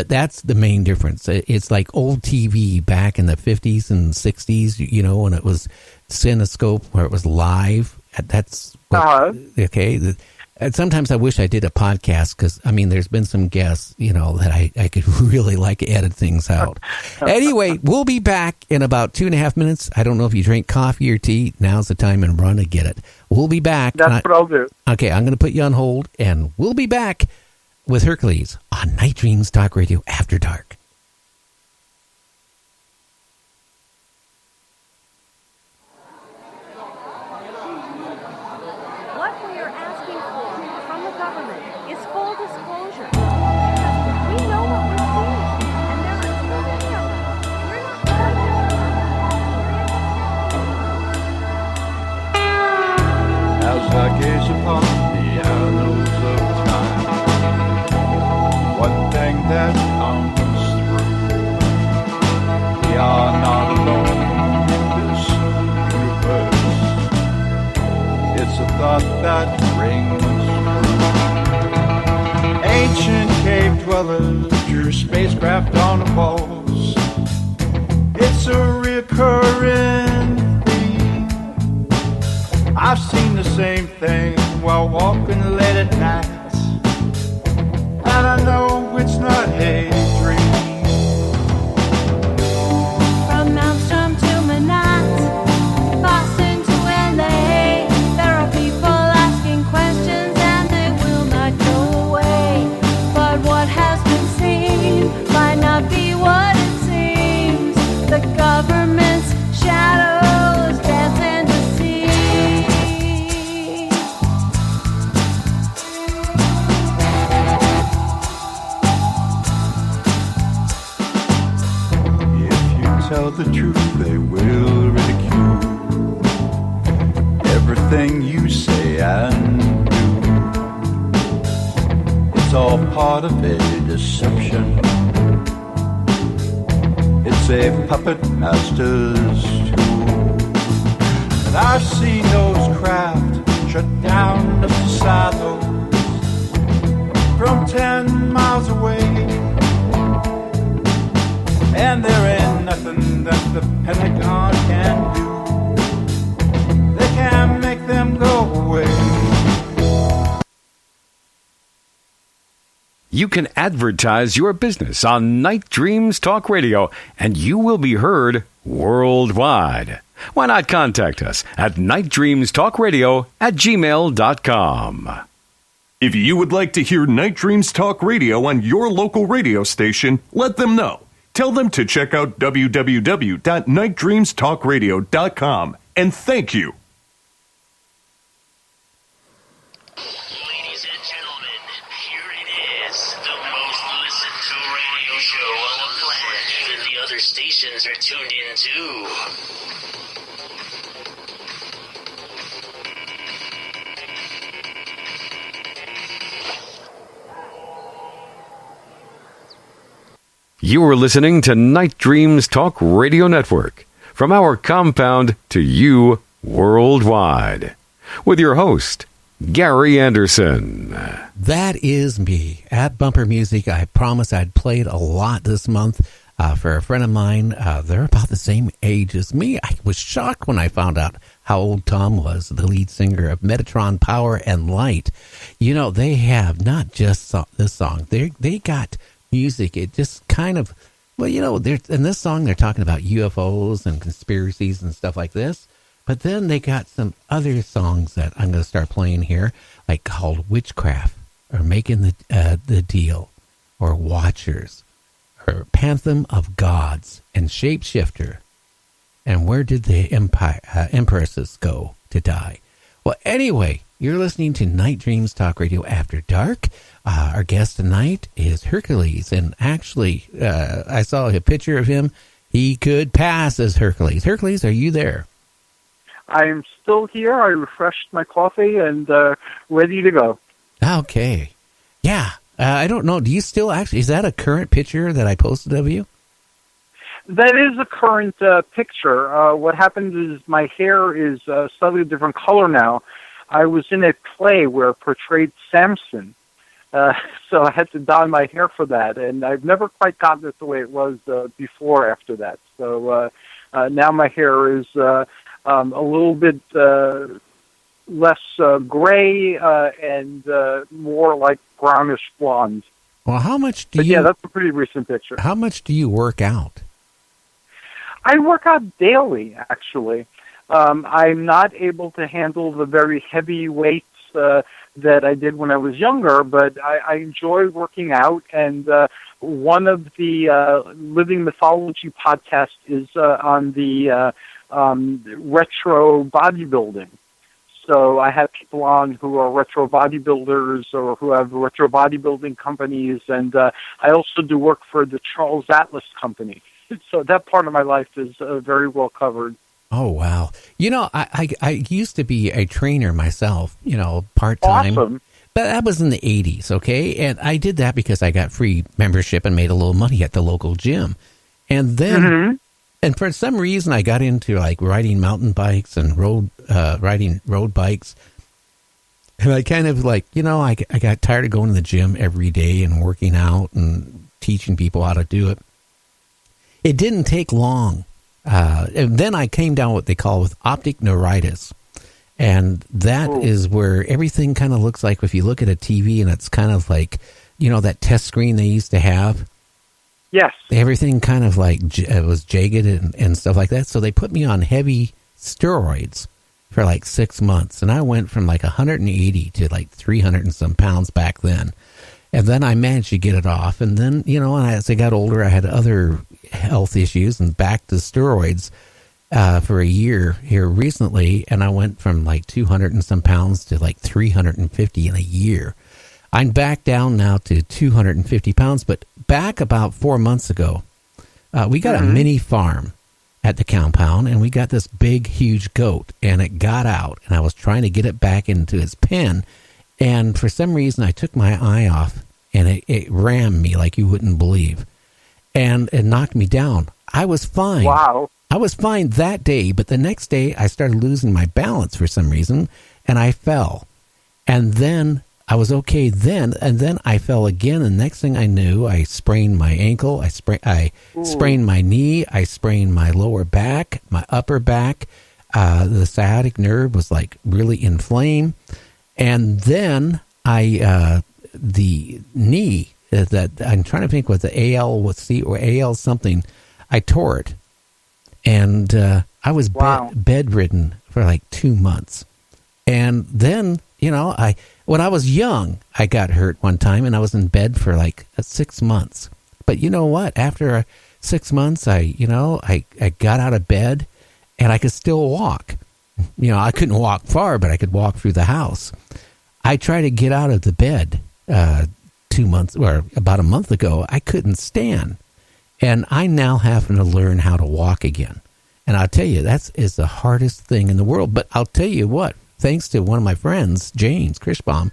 but that's the main difference. It's like old TV back in the 50s and 60s, you know, when it was Cinescope, where it was live. That's what, okay. And sometimes I wish I did a podcast because, I mean, there's been some guests, you know, that I could really edit things out. Anyway, we'll be back in about 2.5 minutes. I don't know if you drink coffee or tea. Now's the time and run to get it. We'll be back. That's what I'll do. Okay, I'm going to put you on hold, and we'll be back with Hercules on Night Dreams Talk Radio After Dark. I gaze upon the annals of time, one thing that comes through: we are not alone in this universe. It's a thought that rings true. Ancient cave dwellers drew spacecraft on the walls. It's a recurring. I've seen the same thing while walking late at night, and I know it's not a dream. From Maelstrom to Manat, Boston to LA, there are people asking questions and they will not go away. But what has been seen might not be what it seems. The government's shadows dance in the sea. Tell the truth, they will ridicule everything you say and do. It's all part of a deception. It's a puppet master's tool. And I've seen those craft shut down the silos from 10 miles away. And there ain't nothing that the Pentagon can do. They can't make them go away. You can advertise your business on Night Dreams Talk Radio, and you will be heard worldwide. Why not contact us at nightdreamstalkradio@gmail.com. If you would like to hear Night Dreams Talk Radio on your local radio station, let them know. Tell them to check out www.nightdreamstalkradio.com. And thank you. Ladies and gentlemen, here it is. The most listened to radio show on the planet. Even the other stations are tuned in too. You are listening to Night Dreams Talk Radio Network, from our compound to you worldwide, with your host, Gary Anderson. That is me at Bumper Music. I promised I'd played a lot this month for a friend of mine. They're about the same age as me. I was shocked when I found out how old Tom was, the lead singer of Metatron Power and Light. You know, they have not just this song. They got music. It just kind of, well, you know, in this song they're talking about UFOs and conspiracies and stuff like this. But then they got some other songs that I'm going to start playing here, like called Witchcraft, or Making the Deal, or Watchers, or Phantom of Gods, and Shapeshifter. And Where Did the Empresses Go to Die? Well, anyway, you're listening to Night Dreams Talk Radio After Dark. Our guest tonight is Hercules, and actually, I saw a picture of him. He could pass as Hercules. Hercules, are you there? I am still here. I refreshed my coffee and ready to go. Okay. Yeah. I don't know. Do you still actually, is that a current picture that I posted of you? That is a current picture. What happened is my hair is slightly different color now. I was in a play where it portrayed Samson. So I had to dye my hair for that, and I've never quite gotten it the way it was before after that. So now my hair is a little bit less gray and more like brownish blonde. Well, how much do But you? yeah, that's a pretty recent picture. How much do you work out? I work out daily, actually. I'm not able to handle the very heavy weights that I did when I was younger, but I enjoy working out. And one of the Living Mythology podcasts is on the retro bodybuilding. So I have people on who are retro bodybuilders or who have retro bodybuilding companies, and I also do work for the Charles Atlas Company. So that part of my life is very well covered. Oh, wow. You know, I used to be a trainer myself, you know, part-time. Awesome. But that was in the 80s, okay? And I did that because I got free membership and made a little money at the local gym. And then, and for some reason, I got into, like, riding mountain bikes and riding road bikes. And I kind of, like, you know, I got tired of going to the gym every day and working out and teaching people how to do it. It didn't take long. And then I came down what they call with optic neuritis. And that is where everything kind of looks like if you look at a TV and it's kind of like, you know, that test screen they used to have. Yes. Everything kind of like it was jagged and stuff like that. So they put me on heavy steroids for like 6 months. And I went from like 180 to like 300 and some pounds back then. And then I managed to get it off. And then, you know, as I got older, I had other health issues and back to steroids for a year here recently. And I went from like 200 and some pounds to like 350 in a year. I'm back down now to 250 pounds. But back about 4 months ago, we got a mini farm at the compound, and we got this big, huge goat, and it got out. And I was trying to get it back into its pen. And for some reason, I took my eye off, and it rammed me like you wouldn't believe. And it knocked me down. I was fine. Wow. I was fine that day, but the next day, I started losing my balance for some reason, and I fell. And then I was okay then, and then I fell again, and next thing I knew, I sprained my ankle, I sprained my knee, I sprained my lower back, my upper back. The sciatic nerve was like really inflamed. And then the knee that I'm trying to think what the AL with C or AL something, I tore it, and I was bedridden for like 2 months. And then, you know, when I was young, I got hurt one time, and I was in bed for like 6 months. But you know what? After 6 months, I got out of bed, and I could still walk. You know, I couldn't walk far, but I could walk through the house. I tried to get out of the bed 2 months or about a month ago. I couldn't stand. And I now having to learn how to walk again. And I'll tell you, that is the hardest thing in the world. But I'll tell you what, thanks to one of my friends, James Kirschbaum,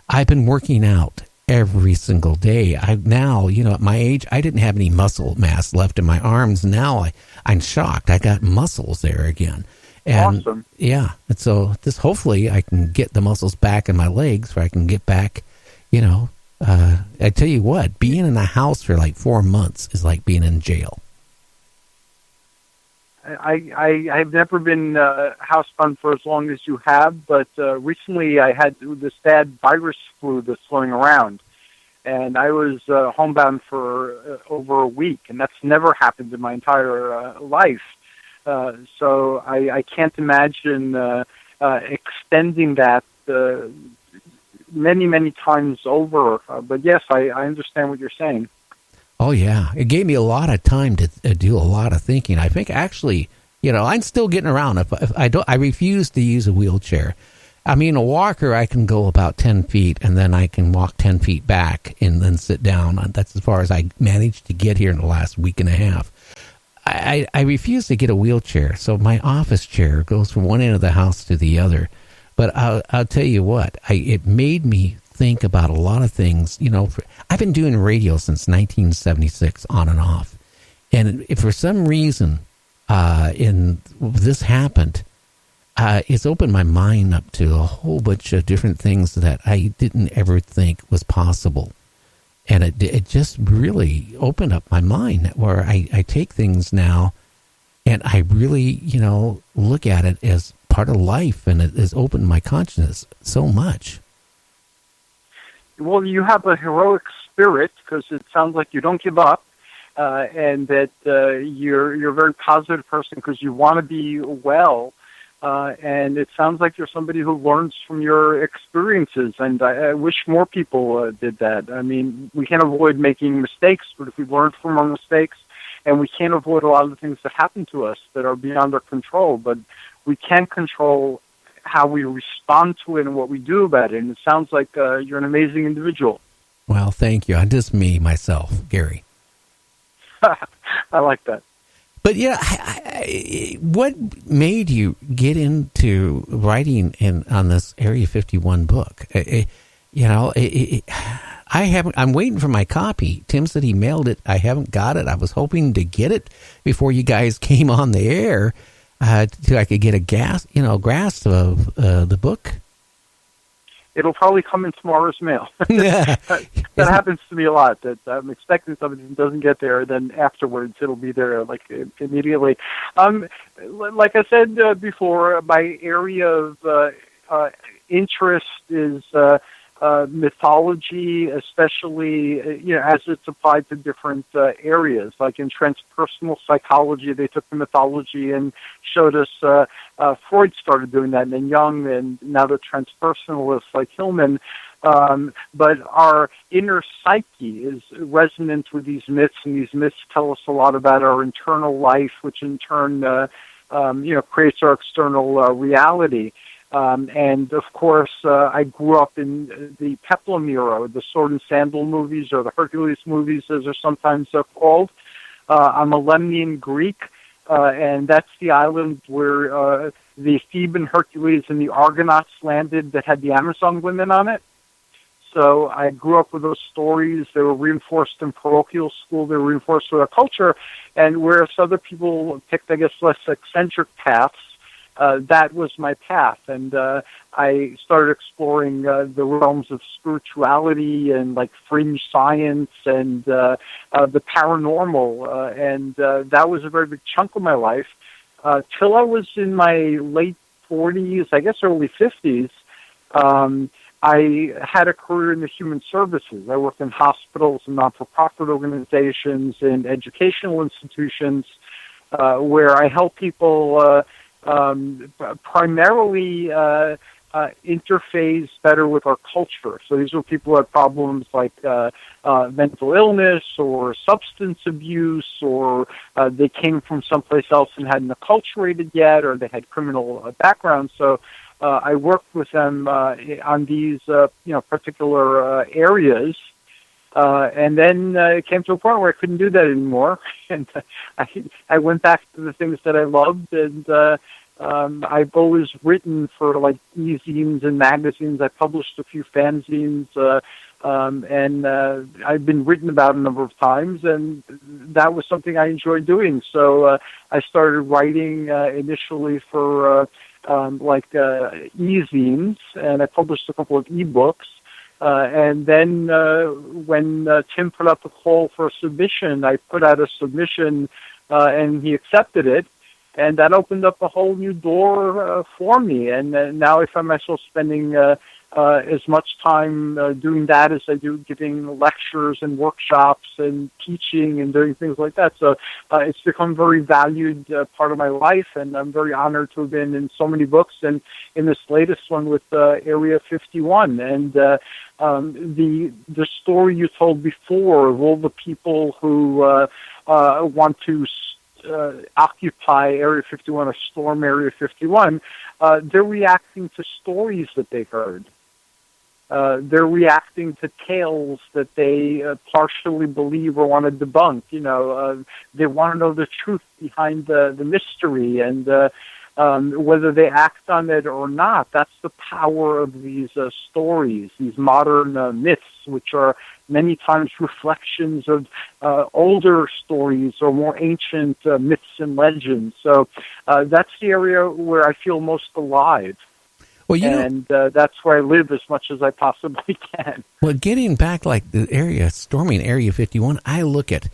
I've been working out every single day. Now, you know, at my age, I didn't have any muscle mass left in my arms. Now I'm shocked. I got muscles there again. And awesome. Yeah. And so hopefully I can get the muscles back in my legs so I can get back, you know. I tell you what, being in a house for like 4 months is like being in jail. I've never been housebound for as long as you have, but recently I had this bad virus flu that's going around, and I was homebound for over a week, and that's never happened in my entire life. So I can't imagine extending that many, many times over. But yes, I understand what you're saying. Oh, yeah. It gave me a lot of time to do a lot of thinking. I think actually, you know, I'm still getting around. If I refuse to use a wheelchair. I mean, a walker, I can go about 10 feet, and then I can walk 10 feet back and then sit down. That's as far as I managed to get here in the last week and a half. I refuse to get a wheelchair, so my office chair goes from one end of the house to the other. But I'll tell you what, it made me think about a lot of things. You know, I've been doing radio since 1976 on and off. And if for some reason this happened, it's opened my mind up to a whole bunch of different things that I didn't ever think was possible. And it just really opened up my mind where I take things now and I really, look at it as part of life, and it has opened my consciousness so much. Well, you have a heroic spirit because it sounds like you don't give up, and that you're a very positive person because you want to be well. And it sounds like you're somebody who learns from your experiences, and I wish more people did that. I mean, we can't avoid making mistakes, but if we learn from our mistakes, and we can't avoid a lot of the things that happen to us that are beyond our control, but we can control how we respond to it and what we do about it. And it sounds like you're an amazing individual. Well, thank you. I'm just me, myself, Gary. I like that. But yeah, what made you get into writing on this Area 51 book? I'm waiting for my copy. Tim said he mailed it. I haven't got it. I was hoping to get it before you guys came on the air, so I could get a grasp of the book. It'll probably come in tomorrow's mail. That happens to me a lot, that I'm expecting something that doesn't get there, then afterwards it'll be there, like, immediately. Like I said before, my area of interest is mythology, especially, as it's applied to different areas. Like in transpersonal psychology, they took the mythology and showed us Freud started doing that, and then Jung, and now the transpersonalists like Hillman. But our inner psyche is resonant with these myths, and these myths tell us a lot about our internal life, which in turn, creates our external reality. And of course, I grew up in the Peplum era, the Sword and Sandal movies, or the Hercules movies, as they're sometimes called. I'm a Lemnian Greek, and that's the island where the Theban Hercules and the Argonauts landed that had the Amazon women on it. So I grew up with those stories. They were reinforced in parochial school. They were reinforced with our culture. And whereas other people picked, I guess, less eccentric paths, that was my path. And I started exploring the realms of spirituality and like fringe science and the paranormal. And that was a very big chunk of my life. Till I was in my late 40s, I guess early 50s, I had a career in the human services. I worked in hospitals and not-for-profit organizations and educational institutions where I help people primarily interface better with our culture. So these were people who had problems like mental illness or substance abuse, or they came from someplace else and hadn't acculturated yet, or they had criminal backgrounds. So I worked with them on these particular areas. And then it came to a point where I couldn't do that anymore. And I went back to the things that I loved, and I've always written for like e-zines and magazines. I published a few fanzines, and I've been written about a number of times, and that was something I enjoyed doing. So I started writing initially for e-zines, and I published a couple of e-books. And then when Tim put out the call for a submission, I put out a submission, and he accepted it. And that opened up a whole new door for me. And now I find myself spending as much time doing that as I do giving lectures and workshops and teaching and doing things like that. So it's become a very valued part of my life, and I'm very honored to have been in so many books, and in this latest one with Area 51. And the story you told before of all the people who want to occupy Area 51 or storm Area 51, they're reacting to stories that they've heard. They're reacting to tales that they partially believe or want to debunk. They want to know the truth behind the mystery. And whether they act on it or not. That's the power of these stories, these modern myths, which are many times reflections of older stories or more ancient myths and legends. So that's the area where I feel most alive. Well, and that's where I live as much as I possibly can. Well, getting back like the area, storming Area 51, I look at